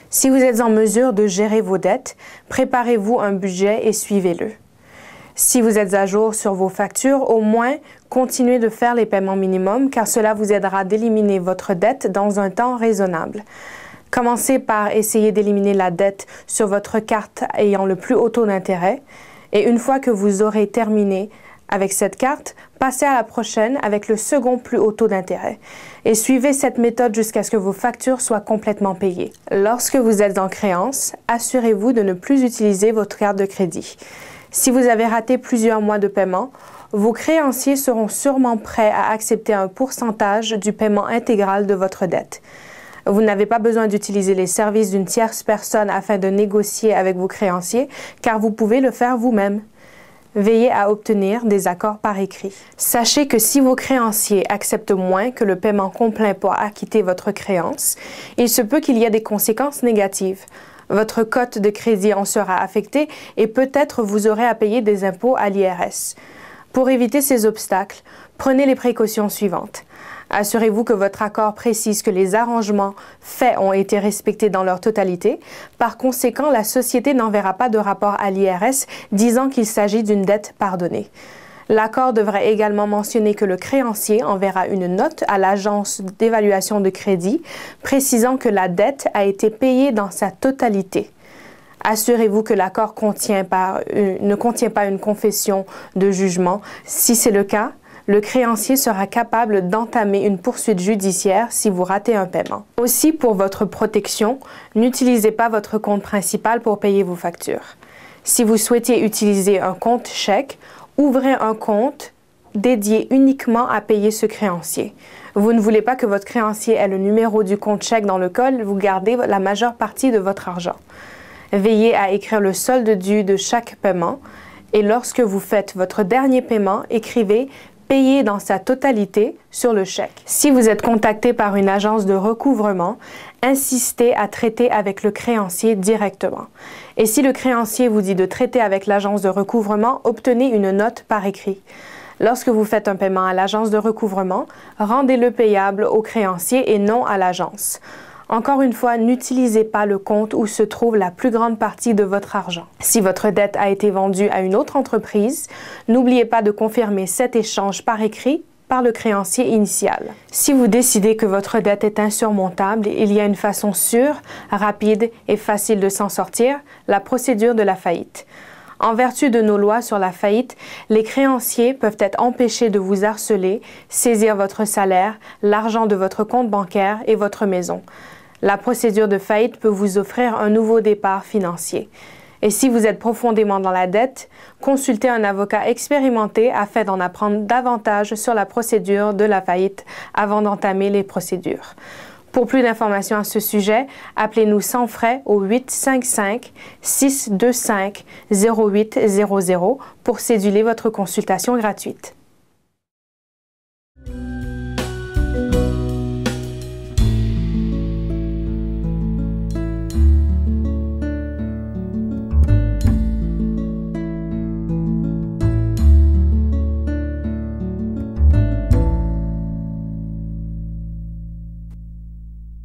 Si vous êtes en mesure de gérer vos dettes, préparez-vous un budget et suivez-le. Si vous êtes à jour sur vos factures, au moins continuez de faire les paiements minimums car cela vous aidera d'éliminer votre dette dans un temps raisonnable. Commencez par essayer d'éliminer la dette sur votre carte ayant le plus haut taux d'intérêt et une fois que vous aurez terminé avec cette carte, passez à la prochaine avec le second plus haut taux d'intérêt et suivez cette méthode jusqu'à ce que vos factures soient complètement payées. Lorsque vous êtes en créance, assurez-vous de ne plus utiliser votre carte de crédit. Si vous avez raté plusieurs mois de paiement, vos créanciers seront sûrement prêts à accepter un pourcentage du paiement intégral de votre dette. Vous n'avez pas besoin d'utiliser les services d'une tierce personne afin de négocier avec vos créanciers, car vous pouvez le faire vous-même. Veillez à obtenir des accords par écrit. Sachez que si vos créanciers acceptent moins que le paiement complet pour acquitter votre créance, il se peut qu'il y ait des conséquences négatives. Votre cote de crédit en sera affectée et peut-être vous aurez à payer des impôts à l'IRS. Pour éviter ces obstacles, prenez les précautions suivantes. Assurez-vous que votre accord précise que les arrangements faits ont été respectés dans leur totalité. Par conséquent, la société n'enverra pas de rapport à l'IRS disant qu'il s'agit d'une dette pardonnée. L'accord devrait également mentionner que le créancier enverra une note à l'agence d'évaluation de crédit précisant que la dette a été payée dans sa totalité. Assurez-vous que l'accord ne contient pas une confession de jugement. Si c'est le cas, le créancier sera capable d'entamer une poursuite judiciaire si vous ratez un paiement. Aussi, pour votre protection, n'utilisez pas votre compte principal pour payer vos factures. Si vous souhaitez utiliser un compte chèque, ouvrez un compte dédié uniquement à payer ce créancier. Vous ne voulez pas que votre créancier ait le numéro du compte chèque dans lequel vous gardez la majeure partie de votre argent. Veillez à écrire le solde dû de chaque paiement et lorsque vous faites votre dernier paiement, écrivez « Payé dans sa totalité » sur le chèque. Si vous êtes contacté par une agence de recouvrement, insistez à traiter avec le créancier directement. Et si le créancier vous dit de traiter avec l'agence de recouvrement, obtenez une note par écrit. Lorsque vous faites un paiement à l'agence de recouvrement, rendez-le payable au créancier et non à l'agence. Encore une fois, n'utilisez pas le compte où se trouve la plus grande partie de votre argent. Si votre dette a été vendue à une autre entreprise, n'oubliez pas de confirmer cet échange par écrit par le créancier initial. Si vous décidez que votre dette est insurmontable, il y a une façon sûre, rapide et facile de s'en sortir, la procédure de la faillite. En vertu de nos lois sur la faillite, les créanciers peuvent être empêchés de vous harceler, saisir votre salaire, l'argent de votre compte bancaire et votre maison. La procédure de faillite peut vous offrir un nouveau départ financier. Et si vous êtes profondément dans la dette, consultez un avocat expérimenté afin d'en apprendre davantage sur la procédure de la faillite avant d'entamer les procédures. Pour plus d'informations à ce sujet, appelez-nous sans frais au 855-625-0800 pour céduler votre consultation gratuite.